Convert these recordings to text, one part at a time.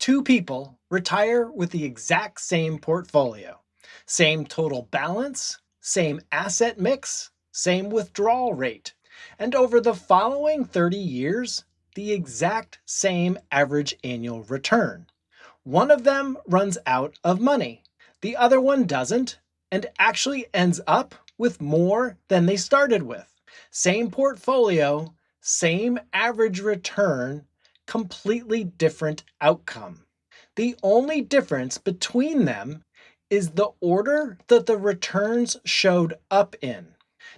Two people retire with the exact same portfolio, same total balance, same asset mix, same withdrawal rate, and over the following 30 years, the exact same average annual return. One of them runs out of money, the other one doesn't, and actually ends up with more than they started with. Same portfolio, same average return, completely different outcome. The only difference between them is the order that the returns showed up in.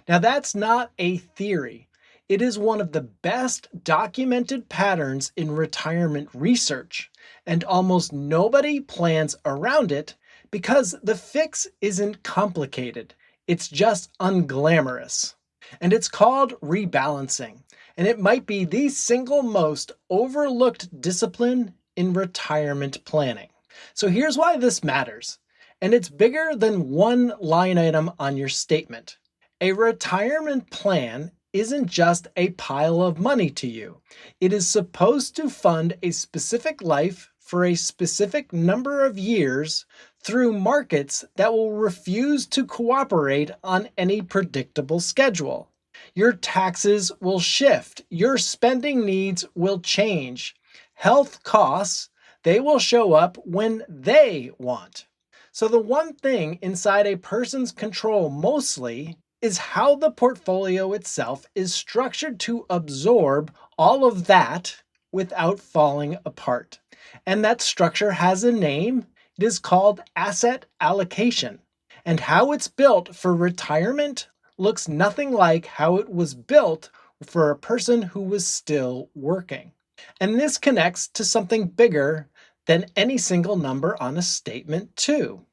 Now, that's not a theory. It is one of the best documented patterns in retirement research, and almost nobody plans around it because the fix isn't complicated. It's just unglamorous. And it's called rebalancing, and it might be the single most overlooked discipline in retirement planning. So here's why this matters, and it's bigger than one line item on your statement. A retirement plan isn't just a pile of money to you. It is supposed to fund a specific life for a specific number of years through markets that will refuse to cooperate on any predictable schedule. Your taxes will shift. Your spending needs will change. Health costs, they will show up when they want. So the one thing inside a person's control mostly is how the portfolio itself is structured to absorb all of that without falling apart. And that structure has a name. It is called asset allocation. And how it's built for retirement looks nothing like how it was built for a person who was still working. And this connects to something bigger than any single number on a statement too.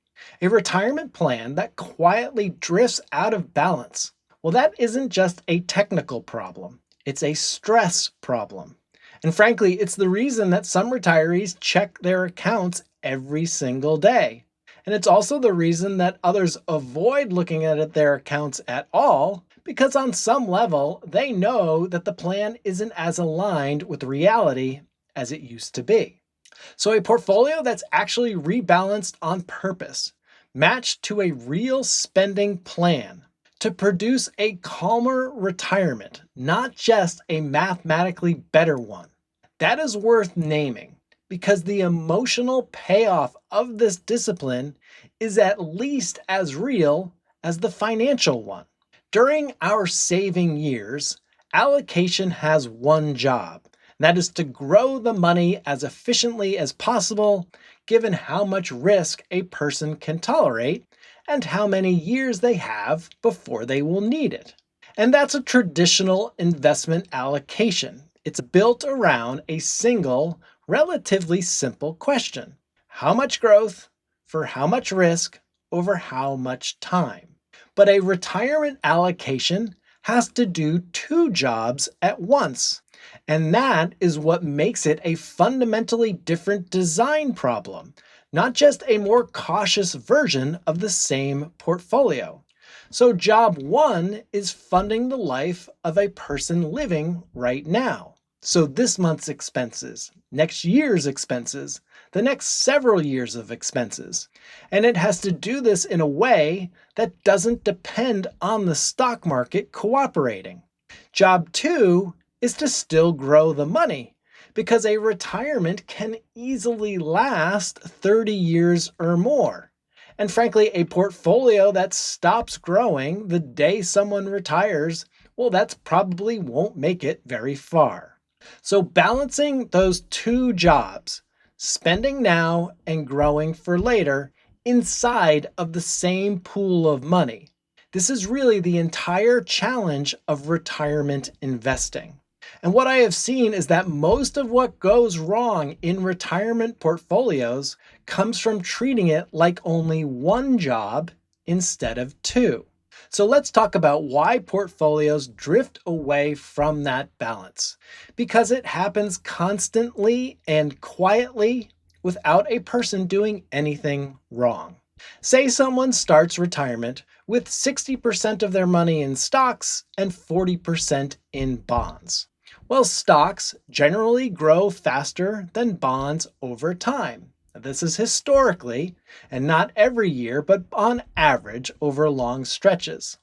A retirement plan that quietly drifts out of balance, well, that isn't just a technical problem, it's a stress problem. And frankly, it's the reason that some retirees check their accounts every single day. And it's also the reason that others avoid looking at their accounts at all, because on some level, they know that the plan isn't as aligned with reality as it used to be. So a portfolio that's actually rebalanced on purpose, matched to a real spending plan to produce a calmer retirement, not just a mathematically better one. That is worth naming because the emotional payoff of this discipline is at least as real as the financial one. During our saving years, allocation has one job. That is to grow the money as efficiently as possible, given how much risk a person can tolerate and how many years they have before they will need it. And that's a traditional investment allocation. It's built around a single, relatively simple question. How much growth for how much risk over how much time? But a retirement allocation has to do two jobs at once. And that is what makes it a fundamentally different design problem, not just a more cautious version of the same portfolio. So job one is funding the life of a person living right now. So this month's expenses, next year's expenses, the next several years of expenses. And it has to do this in a way that doesn't depend on the stock market cooperating. Job two is to still grow the money, because a retirement can easily last 30 years or more. And frankly, a portfolio that stops growing the day someone retires, well, that's probably won't make it very far. So balancing those two jobs, spending now and growing for later, inside of the same pool of money. This is really the entire challenge of retirement investing. And what I have seen is that most of what goes wrong in retirement portfolios comes from treating it like only one job instead of two. So let's talk about why portfolios drift away from that balance. Because it happens constantly and quietly without a person doing anything wrong. Say someone starts retirement with 60% of their money in stocks and 40% in bonds. Well, stocks generally grow faster than bonds over time. This is historically, and not every year, but on average over long stretches.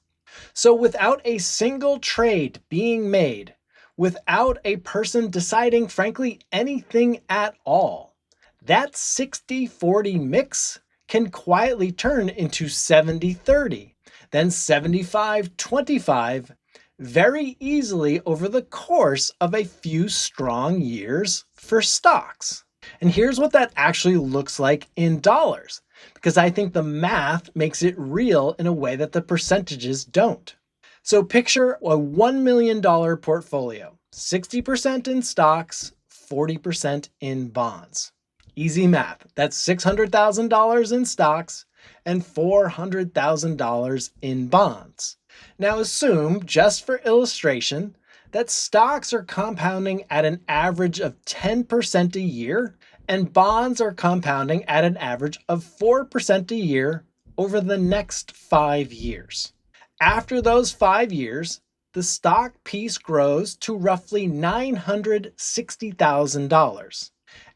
So, without a single trade being made, without a person deciding, frankly, anything at all, that 60-40 mix can quietly turn into 70-30, then 75-25 very easily over the course of a few strong years for stocks. And here's what that actually looks like in dollars, because I think the math makes it real in a way that the percentages don't. So picture a $1 million portfolio, 60% in stocks, 40% in bonds. Easy math. That's $600,000 in stocks and $400,000 in bonds. Now assume, just for illustration, that stocks are compounding at an average of 10% a year and bonds are compounding at an average of 4% a year over the next 5 years. After those 5 years, the stock piece grows to roughly $960,000,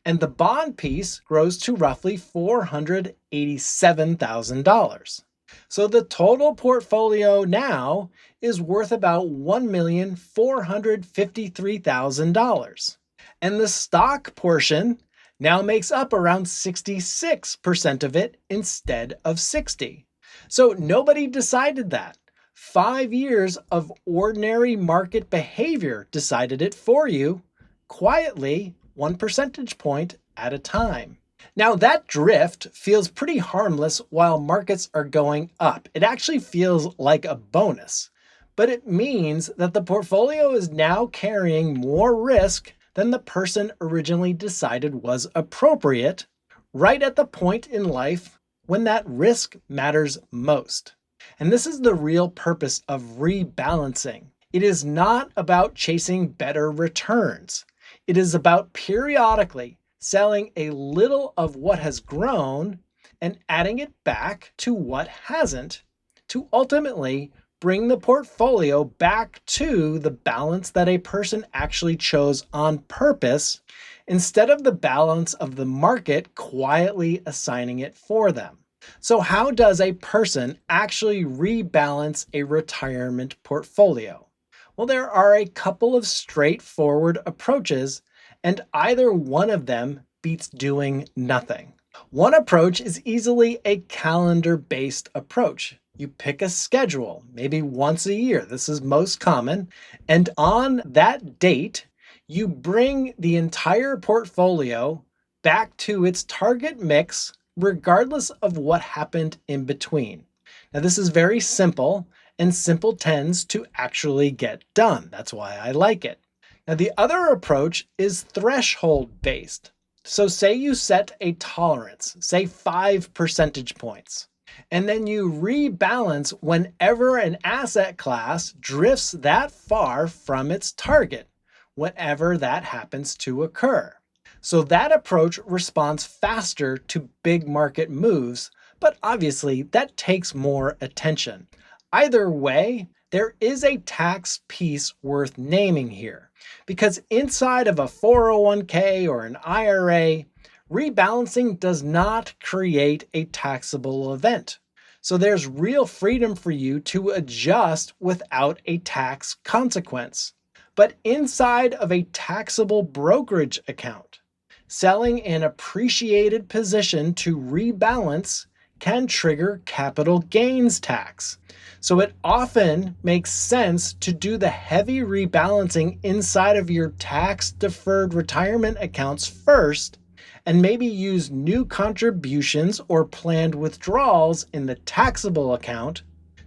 and the bond piece grows to roughly $487,000. So the total portfolio now is worth about $1,453,000. And the stock portion now makes up around 66% of it instead of 60. So nobody decided that. 5 years of ordinary market behavior decided it for you, quietly, 1 percentage point at a time. Now that drift feels pretty harmless while markets are going up. It actually feels like a bonus, but it means that the portfolio is now carrying more risk than the person originally decided was appropriate, right at the point in life when that risk matters most. And this is the real purpose of rebalancing. It is not about chasing better returns. It is about periodically selling a little of what has grown and adding it back to what hasn't, to ultimately bring the portfolio back to the balance that a person actually chose on purpose, instead of the balance of the market quietly assigning it for them. So how does a person actually rebalance a retirement portfolio? Well, there are a couple of straightforward approaches, and either one of them beats doing nothing. One approach is easily a calendar-based approach. You pick a schedule, maybe once a year. This is most common. And on that date, you bring the entire portfolio back to its target mix, regardless of what happened in between. Now, this is very simple, and simple tends to actually get done. That's why I like it. Now, the other approach is threshold based. So say you set a tolerance, say 5 percentage points, and then you rebalance whenever an asset class drifts that far from its target, whenever that happens to occur. So that approach responds faster to big market moves, but obviously that takes more attention. Either way, there is a tax piece worth naming here, because inside of a 401k or an IRA, rebalancing does not create a taxable event. So there's real freedom for you to adjust without a tax consequence. But inside of a taxable brokerage account, selling an appreciated position to rebalance can trigger capital gains tax. So it often makes sense to do the heavy rebalancing inside of your tax-deferred retirement accounts first, and maybe use new contributions or planned withdrawals in the taxable account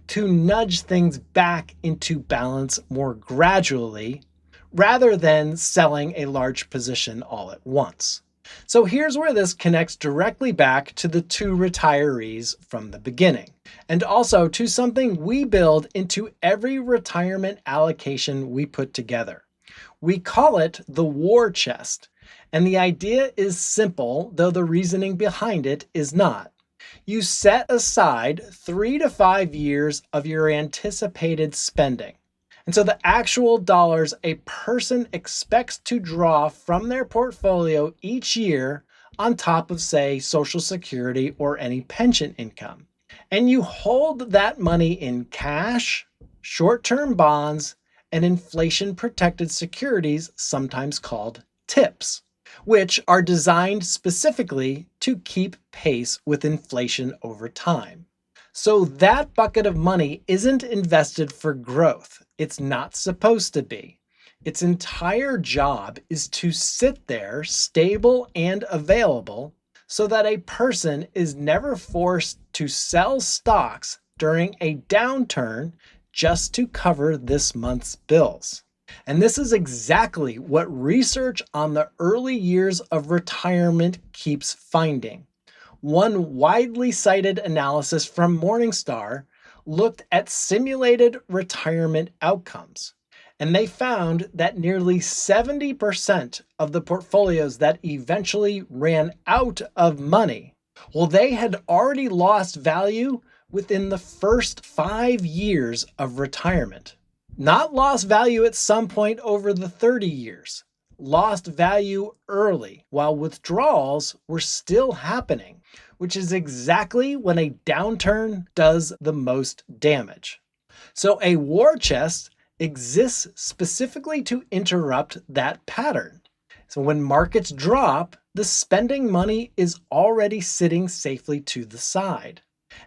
to nudge things back into balance more gradually, rather than selling a large position all at once. So here's where this connects directly back to the two retirees from the beginning, and also to something we build into every retirement allocation we put together. We call it the war chest, and the idea is simple, though the reasoning behind it is not. You set aside 3 to 5 years of your anticipated spending, And so the actual dollars a person expects to draw from their portfolio each year on top of, say, Social Security or any pension income. And you hold that money in cash, short term bonds, and inflation protected securities, sometimes called TIPS, which are designed specifically to keep pace with inflation over time. So that bucket of money isn't invested for growth. It's not supposed to be. Its entire job is to sit there stable and available so that a person is never forced to sell stocks during a downturn just to cover this month's bills. And this is exactly what research on the early years of retirement keeps finding. One widely cited analysis from Morningstar looked at simulated retirement outcomes, and they found that nearly 70% of the portfolios that eventually ran out of money, well, they had already lost value within the first 5 years of retirement. Not lost value at some point over the 30 years, lost value early while withdrawals were still happening, which is exactly when a downturn does the most damage. So a war chest exists specifically to interrupt that pattern. So when markets drop, the spending money is already sitting safely to the side.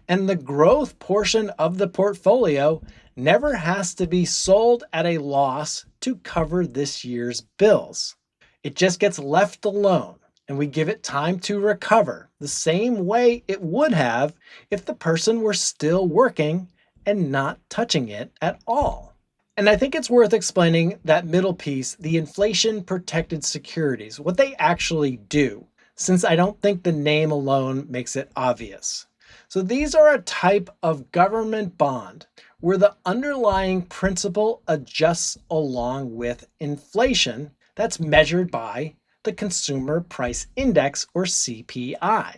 And the growth portion of the portfolio never has to be sold at a loss to cover this year's bills. It just gets left alone, and we give it time to recover the same way it would have if the person were still working and not touching it at all. And I think it's worth explaining that middle piece, the inflation protected securities, what they actually do, since I don't think the name alone makes it obvious. So these are a type of government bond where the underlying principal adjusts along with inflation that's measured by the Consumer Price Index, or CPI.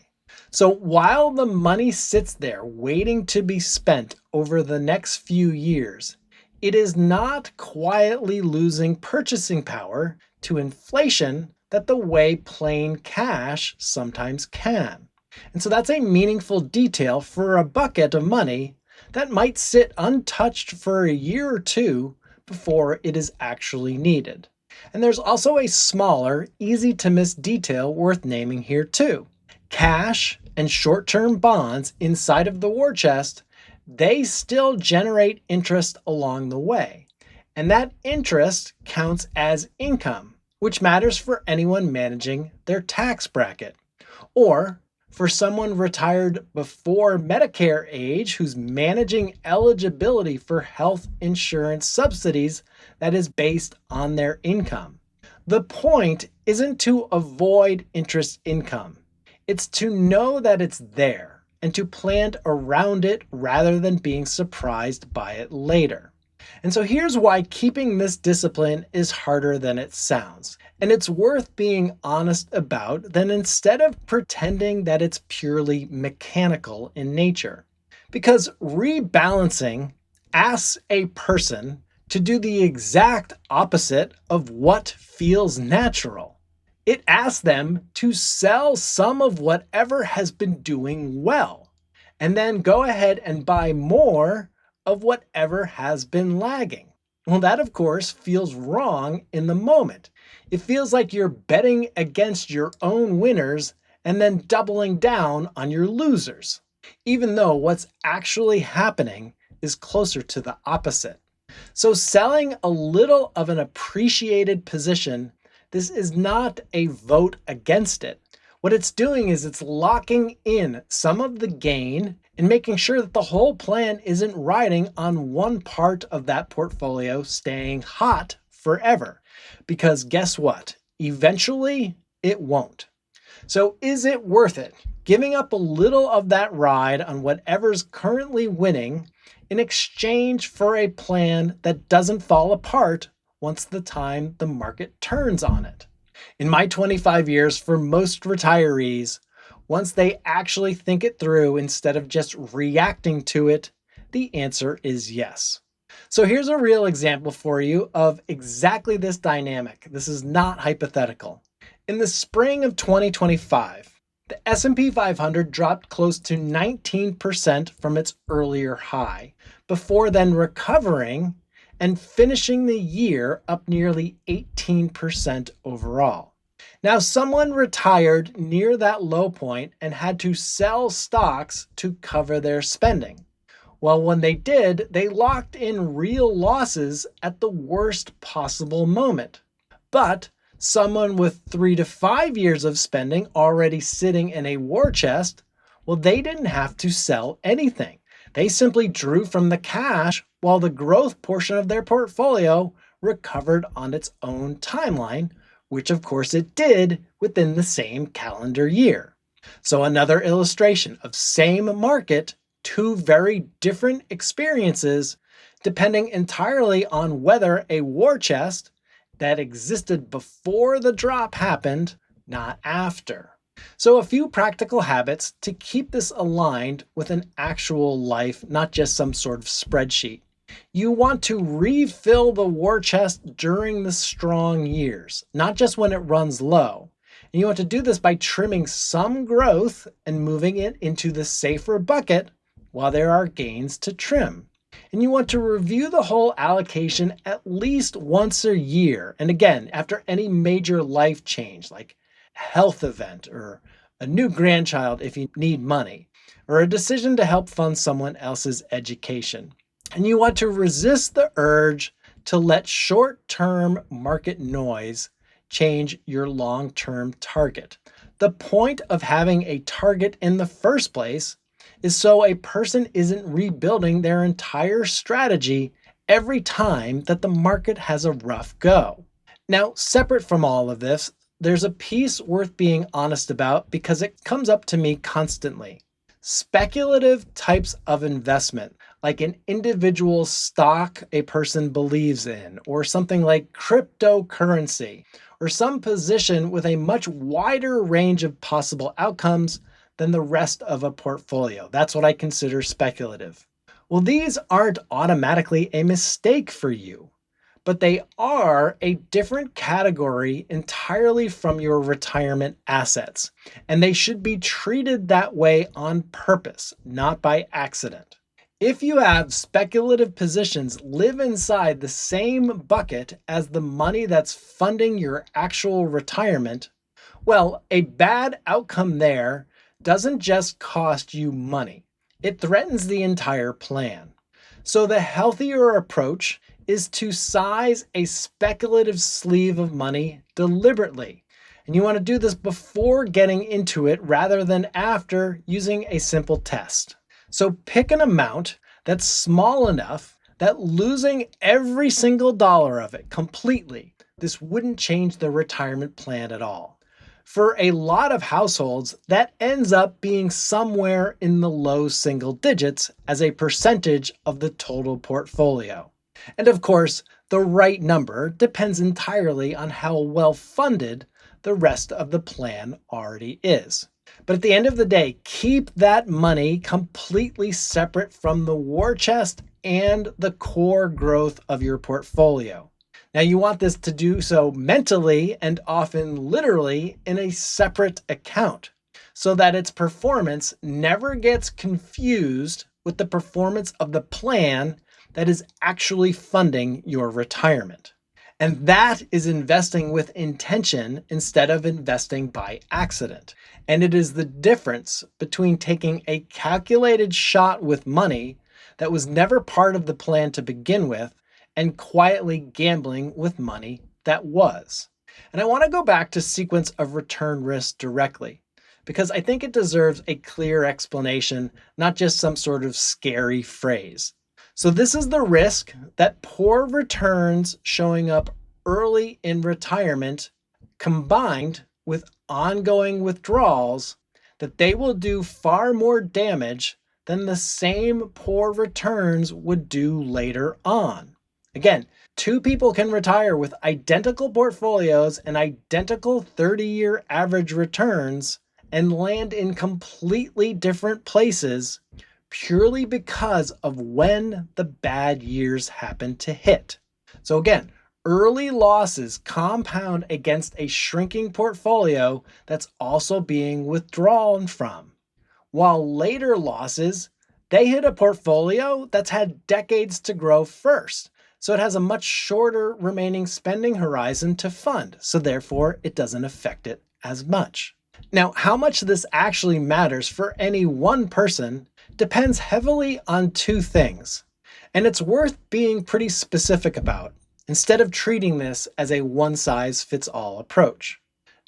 So while the money sits there waiting to be spent over the next few years, it is not quietly losing purchasing power to inflation that the way plain cash sometimes can. And so that's a meaningful detail for a bucket of money that might sit untouched for a year or two before it is actually needed. And there's also a smaller, easy to miss detail worth naming here too. Cash and short-term bonds inside of the war chest, they still generate interest along the way. And that interest counts as income, which matters for anyone managing their tax bracket. Or for someone retired before Medicare age who's managing eligibility for health insurance subsidies that is based on their income. The point isn't to avoid interest income. It's to know that it's there and to plan around it rather than being surprised by it later. And so here's why keeping this discipline is harder than it sounds. And it's worth being honest about than instead of pretending that it's purely mechanical in nature. Because rebalancing asks a person to do the exact opposite of what feels natural. It asks them to sell some of whatever has been doing well, and then go ahead and buy more of whatever has been lagging. Well, that of course feels wrong in the moment. It feels like you're betting against your own winners and then doubling down on your losers, even though what's actually happening is closer to the opposite. So selling a little of an appreciated position, this is not a vote against it. What it's doing is it's locking in some of the gain and making sure that the whole plan isn't riding on one part of that portfolio staying hot forever. Because guess what? Eventually, it won't. So is it worth it? Giving up a little of that ride on whatever's currently winning in exchange for a plan that doesn't fall apart once the time the market turns on it? In my 25 years, for most retirees, once they actually think it through instead of just reacting to it, the answer is yes. So here's a real example for you of exactly this dynamic. This is not hypothetical. In the spring of 2025, the S&P 500 dropped close to 19% from its earlier high, before then recovering and finishing the year up nearly 18% overall. Now, someone retired near that low point and had to sell stocks to cover their spending. Well, when they did, they locked in real losses at the worst possible moment. But someone with 3 to 5 years of spending already sitting in a war chest, well, they didn't have to sell anything. They simply drew from the cash while the growth portion of their portfolio recovered on its own timeline, which of course it did within the same calendar year. So another illustration of same market, two very different experiences, depending entirely on whether a war chest that existed before the drop happened, not after. So a few practical habits to keep this aligned with an actual life, not just some sort of spreadsheet. You want to refill the war chest during the strong years, not just when it runs low. And you want to do this by trimming some growth and moving it into the safer bucket while there are gains to trim. And you want to review the whole allocation at least once a year. And again, after any major life change like a health event or a new grandchild if you need money, or a decision to help fund someone else's education. And you want to resist the urge to let short-term market noise change your long-term target. The point of having a target in the first place is so a person isn't rebuilding their entire strategy every time that the market has a rough go. Now, separate from all of this, there's a piece worth being honest about because it comes up to me constantly. Speculative types of investment, like an individual stock a person believes in, or something like cryptocurrency, or some position with a much wider range of possible outcomes than the rest of a portfolio. That's what I consider speculative. Well, these aren't automatically a mistake for you, but they are a different category entirely from your retirement assets, and they should be treated that way on purpose, not by accident. If you have speculative positions live inside the same bucket as the money that's funding your actual retirement, well, a bad outcome there doesn't just cost you money, it threatens the entire plan. So the healthier approach is to size a speculative sleeve of money deliberately. And you want to do this before getting into it rather than after using a simple test. So pick an amount that's small enough that losing every single dollar of it completely, this wouldn't change the retirement plan at all. For a lot of households, that ends up being somewhere in the low single digits as a percentage of the total portfolio. And of course, the right number depends entirely on how well funded the rest of the plan already is. But at the end of the day, keep that money completely separate from the war chest and the core growth of your portfolio. Now, you want this to do so mentally and often literally in a separate account so that its performance never gets confused with the performance of the plan that is actually funding your retirement. And that is investing with intention instead of investing by accident. And it is the difference between taking a calculated shot with money that was never part of the plan to begin with and quietly gambling with money that was. And I want to go back to sequence of return risk directly, because I think it deserves a clear explanation, not just some sort of scary phrase. So this is the risk that poor returns showing up early in retirement combined with ongoing withdrawals, that they will do far more damage than the same poor returns would do later on. Again, two people can retire with identical portfolios and identical 30-year average returns and land in completely different places purely because of when the bad years happen to hit. So again, early losses compound against a shrinking portfolio that's also being withdrawn from, while later losses, they hit a portfolio that's had decades to grow first. So it has a much shorter remaining spending horizon to fund. So therefore, it doesn't affect it as much. Now, how much this actually matters for any one person depends heavily on two things. And it's worth being pretty specific about, instead of treating this as a one-size-fits-all approach.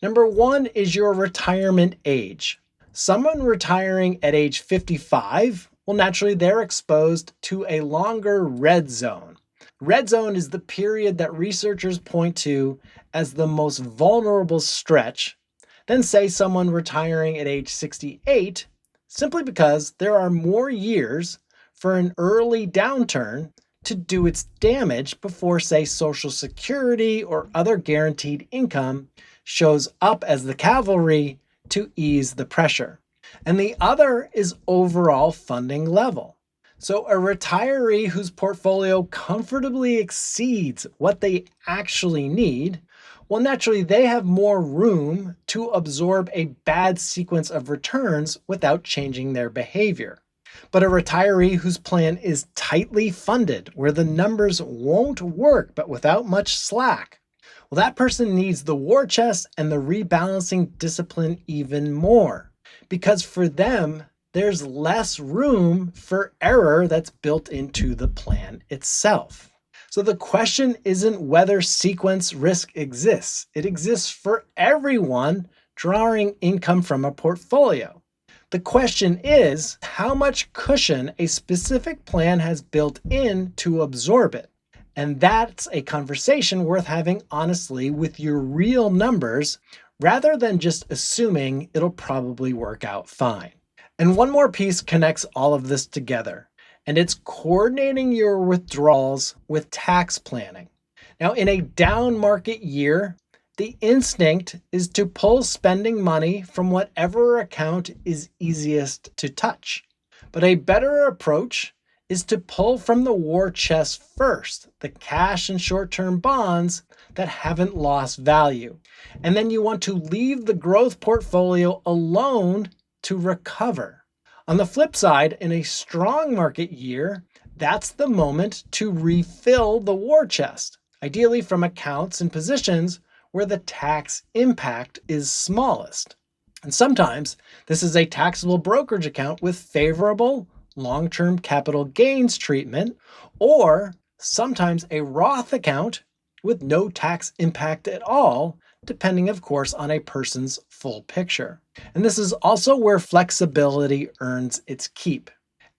Number one is your retirement age. Someone retiring at age 55, well, naturally they're exposed to a longer red zone. Red zone is the period that researchers point to as the most vulnerable stretch than, say, someone retiring at age 68, simply because there are more years for an early downturn to do its damage before, say, Social Security or other guaranteed income shows up as the cavalry to ease the pressure. And the other is overall funding level. So a retiree whose portfolio comfortably exceeds what they actually need, well, naturally, they have more room to absorb a bad sequence of returns without changing their behavior. But a retiree whose plan is tightly funded, where the numbers won't work but without much slack, well, that person needs the war chest and the rebalancing discipline even more, because for them, there's less room for error that's built into the plan itself. So the question isn't whether sequence risk exists. It exists for everyone drawing income from a portfolio. The question is how much cushion a specific plan has built in to absorb it. And that's a conversation worth having honestly with your real numbers rather than just assuming it'll probably work out fine. And one more piece connects all of this together, and it's coordinating your withdrawals with tax planning. Now, in a down market year, the instinct is to pull spending money from whatever account is easiest to touch. But a better approach is to pull from the war chest first, the cash and short-term bonds that haven't lost value. And then you want to leave the growth portfolio alone to recover. On the flip side, in a strong market year, that's the moment to refill the war chest, ideally from accounts and positions where the tax impact is smallest. And sometimes this is a taxable brokerage account with favorable long-term capital gains treatment, or sometimes a Roth account with no tax impact at all, depending, of course, on a person's full picture. And this is also where flexibility earns its keep.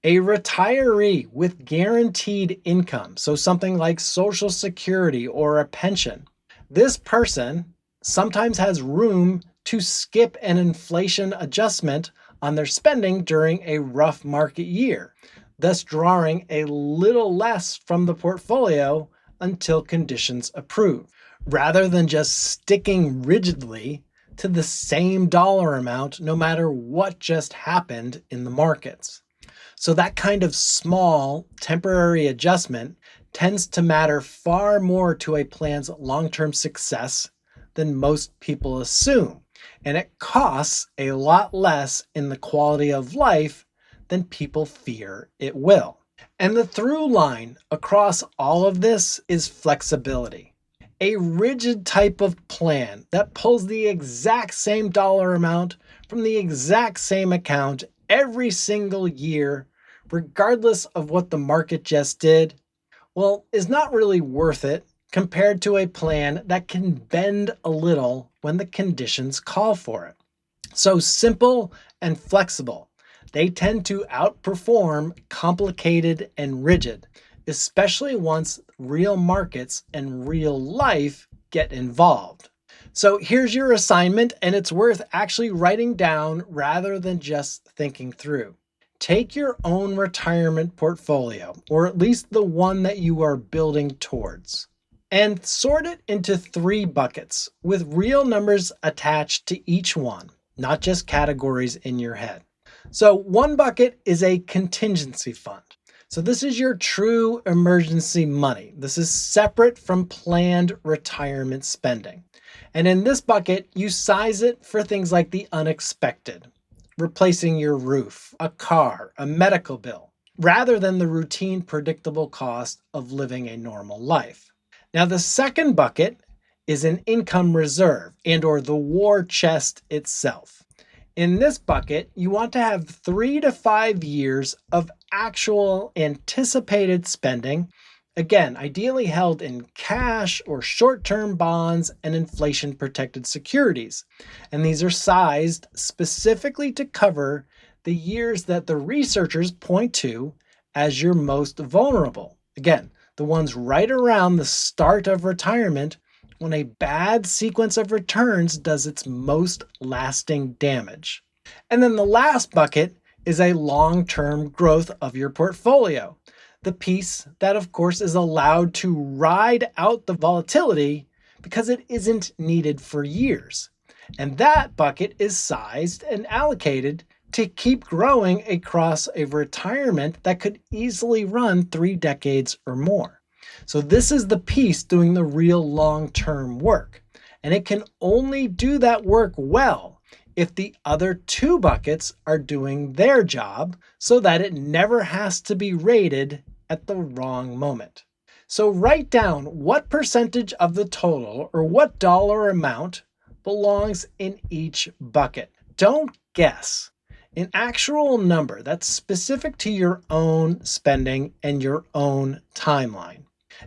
A retiree with guaranteed income, so something like Social Security or a pension, this person sometimes has room to skip an inflation adjustment on their spending during a rough market year, thus drawing a little less from the portfolio until conditions improve, rather than just sticking rigidly to the same dollar amount no matter what just happened in the markets. So that kind of small temporary adjustment tends to matter far more to a plan's long-term success than most people assume. And it costs a lot less in the quality of life than people fear it will. And the through line across all of this is flexibility. A rigid type of plan that pulls the exact same dollar amount from the exact same account every single year, regardless of what the market just did, well, is not really worth it compared to a plan that can bend a little when the conditions call for it. So simple and flexible, they tend to outperform complicated and rigid, especially once real markets and real life get involved. So here's your assignment, and it's worth actually writing down rather than just thinking through. Take your own retirement portfolio, or at least the one that you are building towards, and sort it into 3 buckets with real numbers attached to each one, not just categories in your head. So one bucket is a contingency fund. So this is your true emergency money. This is separate from planned retirement spending. And in this bucket, you size it for things like the unexpected, replacing your roof, a car, a medical bill, rather than the routine predictable cost of living a normal life. Now the second bucket is an income reserve and or the war chest itself. In this bucket, you want to have 3 to 5 years of actual anticipated spending, again, ideally held in cash or short-term bonds and inflation-protected securities. And these are sized specifically to cover the years that the researchers point to as your most vulnerable. Again, the ones right around the start of retirement when a bad sequence of returns does its most lasting damage. And then the last bucket is a long-term growth of your portfolio. The piece that, of course, is allowed to ride out the volatility because it isn't needed for years. And that bucket is sized and allocated to keep growing across a retirement that could easily run 3 decades or more. So this is the piece doing the real long-term work. And it can only do that work well if the other 2 buckets are doing their job so that it never has to be rated at the wrong moment. So write down what percentage of the total or what dollar amount belongs in each bucket. Don't guess. An actual number that's specific to your own spending and your own timeline.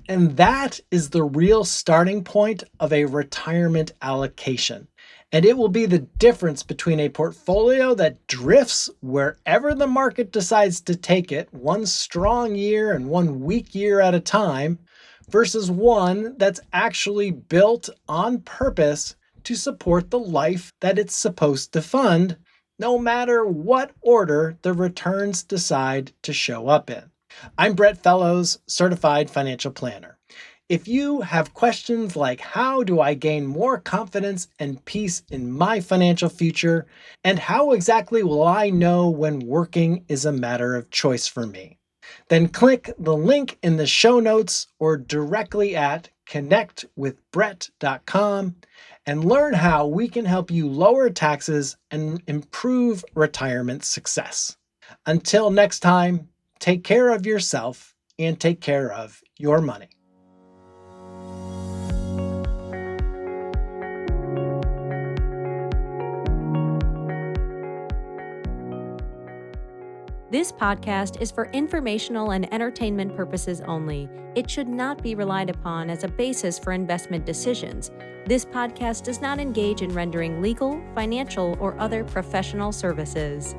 And that is the real starting point of a retirement allocation. And it will be the difference between a portfolio that drifts wherever the market decides to take it, one strong year and one weak year at a time, versus one that's actually built on purpose to support the life that it's supposed to fund, no matter what order the returns decide to show up in. I'm Brett Fellows, Certified Financial Planner. If you have questions like how do I gain more confidence and peace in my financial future, and how exactly will I know when working is a matter of choice for me, then click the link in the show notes or directly at connectwithbrett.com and learn how we can help you lower taxes and improve retirement success. Until next time, take care of yourself and take care of your money. This podcast is for informational and entertainment purposes only. It should not be relied upon as a basis for investment decisions. This podcast does not engage in rendering legal, financial, or other professional services.